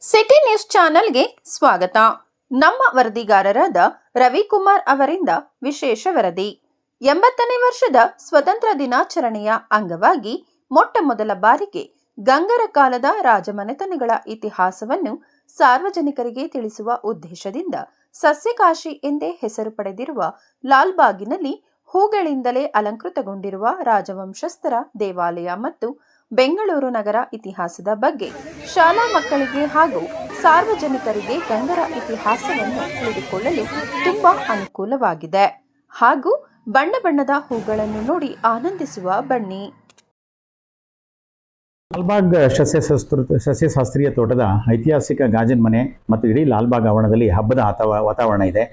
City news ಚಾನೆಲ್ಗೆ ಸ್ವಾಗತ. ನಮ್ಮ ವರದಿಗಾರರಾದ ರವಿಕುಮಾರ್ ಅವರಿಂದ ವಿಶೇಷ ವರದಿ. 80ನೇ ವರ್ಷದ ಸ್ವತಂತ್ರ ದಿನಾಚರಣೆಯ ಅಂಗವಾಗಿ ಮೊಟ್ಟ ಮೊದಲ ಬಾರಿಗೆ ಗಂಗರ ಕಾಲದ ರಾಜಮನೆತನಗಳ ಇತಿಹಾಸವನ್ನು ಸಾರ್ವಜನಿಕರಿಗೆ ತಿಳಿಸುವ ಉದ್ದೇಶದಿಂದ ಸಸ್ಯಕಾಶಿ ಎಂದೇ ಹೆಸರು ಪಡೆದಿರುವ ಲಾಲ್ಬಾಗಿನಲ್ಲಿ ಹೂಗಳಿಂದಲೇ ಅಲಂಕೃತಗೊಂಡಿರುವ ರಾಜವಂಶಸ್ಥರ ದೇವಾಲಯ ಮತ್ತು ಬೆಂಗಳೂರು ನಗರ ಇತಿಹಾಸದ ಬಗ್ಗೆ ಶಾಲಾ ಮಕ್ಕಳಿಗೆ ಹಾಗೂ ಸಾರ್ವಜನಿಕರಿಗೆ ಗಂಗರ ಇತಿಹಾಸವನ್ನು ತಿಳಿದುಕೊಳ್ಳಲು ತುಂಬಾ ಅನುಕೂಲವಾಗಿದೆ. ಹಾಗೂ ಬಣ್ಣ ಬಣ್ಣದ ಹೂಗಳನ್ನು ನೋಡಿ ಆನಂದಿಸುವ ಬನ್ನಿ. ಲಾಲ್ಬಾಗ್ ಸಸ್ಯಶಾಸ್ತ್ರೀಯ ತೋಟದ ಐತಿಹಾಸಿಕ ಗಾಜಿನ ಮನೆ ಮತ್ತು ಇಡೀ ಲಾಲ್ಬಾಗ್ ಆವರಣದಲ್ಲಿ ಹಬ್ಬದ ವಾತಾವರಣ ಇದೆ.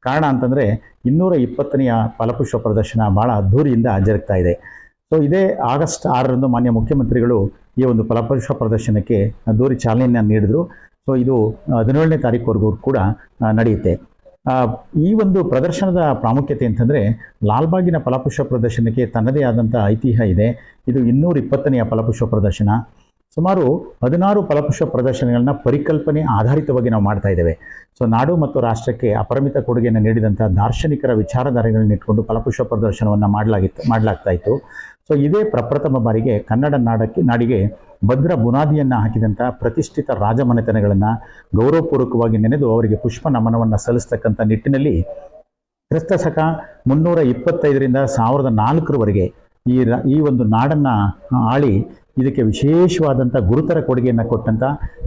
ಕಾರಣ ಅಂತಂದರೆ 220ನೆಯ ಫಲಪುಷ್ಪ ಪ್ರದರ್ಶನ ಭಾಳ ಅದ್ಧೂರಿಯಿಂದ ಜರುಗ್ತಾ ಇದೆ. ಸೊ ಇದೇ ಆಗಸ್ಟ್ 6ರಂದು ಮಾನ್ಯ ಮುಖ್ಯಮಂತ್ರಿಗಳು ಈ ಒಂದು ಫಲಪುಷ್ಪ ಪ್ರದರ್ಶನಕ್ಕೆ ಅದ್ಧೂರಿ ಚಾಲನೆಯನ್ನು ನೀಡಿದರು. ಸೊ ಇದು 17ನೇ ತಾರೀಕುವರೆಗೂ ಕೂಡ ನಡೆಯುತ್ತೆ. ಈ ಒಂದು ಪ್ರದರ್ಶನದ ಪ್ರಾಮುಖ್ಯತೆ ಅಂತಂದರೆ ಲಾಲ್ಬಾಗಿನ ಫಲಪುಷ್ಪ ಪ್ರದರ್ಶನಕ್ಕೆ ತನ್ನದೇ ಆದಂಥ ಐತಿಹ್ಯ ಇದೆ. ಇದು 220ನೆಯ ಫಲಪುಷ್ಪ ಪ್ರದರ್ಶನ. ಸುಮಾರು 16 ಫಲಪುಷ್ಪ ಪ್ರದರ್ಶನಗಳನ್ನ ಪರಿಕಲ್ಪನೆ ಆಧಾರಿತವಾಗಿ ನಾವು ಮಾಡ್ತಾ ಇದ್ದೇವೆ. ಸೊ ನಾಡು ಮತ್ತು ರಾಷ್ಟ್ರಕ್ಕೆ ಅಪರಿಮಿತ ಕೊಡುಗೆಯನ್ನು ನೀಡಿದಂಥ ದಾರ್ಶನಿಕರ ವಿಚಾರಧಾರೆಗಳನ್ನ ಇಟ್ಕೊಂಡು ಫಲಪುಷ್ಪ ಪ್ರದರ್ಶನವನ್ನು ಮಾಡಲಾಗ್ತಾ ಇತ್ತು. ಸೊ ಇದೇ ಪ್ರಪ್ರಥಮ ಬಾರಿಗೆ ಕನ್ನಡ ನಾಡಿಗೆ ಭದ್ರ ಬುನಾದಿಯನ್ನು ಹಾಕಿದಂಥ ಪ್ರತಿಷ್ಠಿತ ರಾಜಮನೆತನಗಳನ್ನು ಗೌರವಪೂರ್ವಕವಾಗಿ ನೆನೆದು ಅವರಿಗೆ ಪುಷ್ಪ ನಮನವನ್ನು ಸಲ್ಲಿಸ್ತಕ್ಕಂಥ ನಿಟ್ಟಿನಲ್ಲಿ ಕ್ರಿಸ್ತಶಕ 325ರಿಂದ 1004ರವರೆಗೆ ಈ ಒಂದು ನಾಡನ್ನು ಆಳಿ ಇದಕ್ಕೆ ವಿಶೇಷವಾದಂಥ ಗುರುತರ ಕೊಡುಗೆಯನ್ನು ಕೊಟ್ಟಂಥ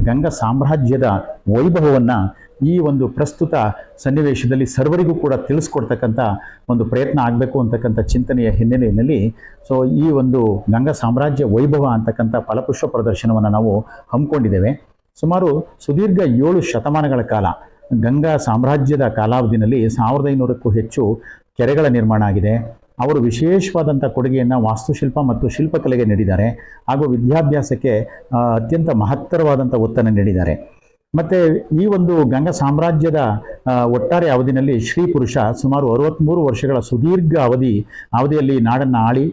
ಗಂಗಾ ಸಾಮ್ರಾಜ್ಯದ ವೈಭವವನ್ನು ಈ ಒಂದು ಪ್ರಸ್ತುತ ಸನ್ನಿವೇಶದಲ್ಲಿ ಸರ್ವರಿಗೂ ಕೂಡ ತಿಳಿಸ್ಕೊಡ್ತಕ್ಕಂಥ ಒಂದು ಪ್ರಯತ್ನ ಆಗಬೇಕು ಅಂತಕ್ಕಂಥ ಚಿಂತನೆಯ ಹಿನ್ನೆಲೆಯಲ್ಲಿ ಸೊ ಈ ಒಂದು ಗಂಗಾ ಸಾಮ್ರಾಜ್ಯ ವೈಭವ ಅಂತಕ್ಕಂಥ ಫಲಪುಷ್ಪ ಪ್ರದರ್ಶನವನ್ನು ನಾವು ಹಮ್ಮಿಕೊಂಡಿದ್ದೇವೆ. ಸುಮಾರು ಸುದೀರ್ಘ 7 ಶತಮಾನಗಳ ಕಾಲ ಗಂಗಾ ಸಾಮ್ರಾಜ್ಯದ ಕಾಲಾವಧಿಯಲ್ಲಿ 1500ಕ್ಕೂ ಹೆಚ್ಚು ಕೆರೆಗಳ ನಿರ್ಮಾಣ ಆಗಿದೆ. ಅವರು ವಿಶೇಷವಾದಂಥ ಕೊಡುಗೆಯನ್ನು ವಾಸ್ತುಶಿಲ್ಪ ಮತ್ತು ಶಿಲ್ಪಕಲೆಗೆ ನೀಡಿದ್ದಾರೆ. ಹಾಗೂ ವಿದ್ಯಾಭ್ಯಾಸಕ್ಕೆ ಅತ್ಯಂತ ಮಹತ್ತರವಾದಂಥ ಒತ್ತನ್ನು ನೀಡಿದ್ದಾರೆ. ಮತ್ತು ಈ ಒಂದು ಗಂಗಾ ಸಾಮ್ರಾಜ್ಯದ ಒಟ್ಟಾರೆ ಅವಧಿಯಲ್ಲಿ ಶ್ರೀ ಪುರುಷ ಸುಮಾರು 63 ವರ್ಷಗಳ ಸುದೀರ್ಘ ಅವಧಿಯಲ್ಲಿ ನಾಡನ್ನು ಆಳಿ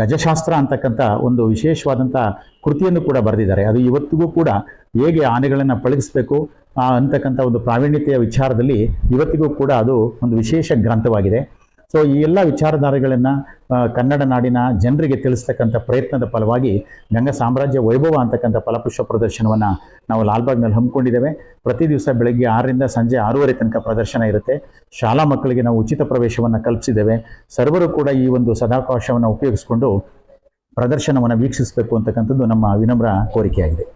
ಗಜಶಾಸ್ತ್ರ ಅಂತಕ್ಕಂಥ ಒಂದು ವಿಶೇಷವಾದಂಥ ಕೃತಿಯನ್ನು ಕೂಡ ಬರೆದಿದ್ದಾರೆ. ಅದು ಇವತ್ತಿಗೂ ಕೂಡ ಹೇಗೆ ಆನೆಗಳನ್ನು ಪಳಗಿಸಬೇಕು ಅಂತಕ್ಕಂಥ ಒಂದು ಪ್ರಾವೀಣ್ಯತೆಯ ವಿಚಾರದಲ್ಲಿ ಇವತ್ತಿಗೂ ಕೂಡ ಅದು ಒಂದು ವಿಶೇಷ ಗ್ರಂಥವಾಗಿದೆ. ಸೊ ಈ ಎಲ್ಲ ವಿಚಾರಧಾರೆಗಳನ್ನು ಕನ್ನಡ ನಾಡಿನ ಜನರಿಗೆ ತಿಳಿಸ್ತಕ್ಕಂಥ ಪ್ರಯತ್ನದ ಫಲವಾಗಿ ಗಂಗಾ ಸಾಮ್ರಾಜ್ಯ ವೈಭವ ಅಂತಕ್ಕಂಥ ಫಲಪುಷ್ಪ ಪ್ರದರ್ಶನವನ್ನು ನಾವು ಲಾಲ್ಬಾಗ್ನಲ್ಲಿ ಹಮ್ಮಿಕೊಂಡಿದ್ದೇವೆ. ಪ್ರತಿ ದಿವಸ ಬೆಳಗ್ಗೆ 6ರಿಂದ ಸಂಜೆ 6:30 ತನಕ ಪ್ರದರ್ಶನ ಇರುತ್ತೆ. ಶಾಲಾ ಮಕ್ಕಳಿಗೆ ನಾವು ಉಚಿತ ಪ್ರವೇಶವನ್ನು ಕಲ್ಪಿಸಿದ್ದೇವೆ. ಸರ್ವರು ಕೂಡ ಈ ಒಂದು ಸದಾವಕಾಶವನ್ನು ಉಪಯೋಗಿಸಿಕೊಂಡು ಪ್ರದರ್ಶನವನ್ನು ವೀಕ್ಷಿಸಬೇಕು ಅಂತಕ್ಕಂಥದ್ದು ನಮ್ಮ ವಿನಮ್ರ ಕೋರಿಕೆಯಾಗಿದೆ.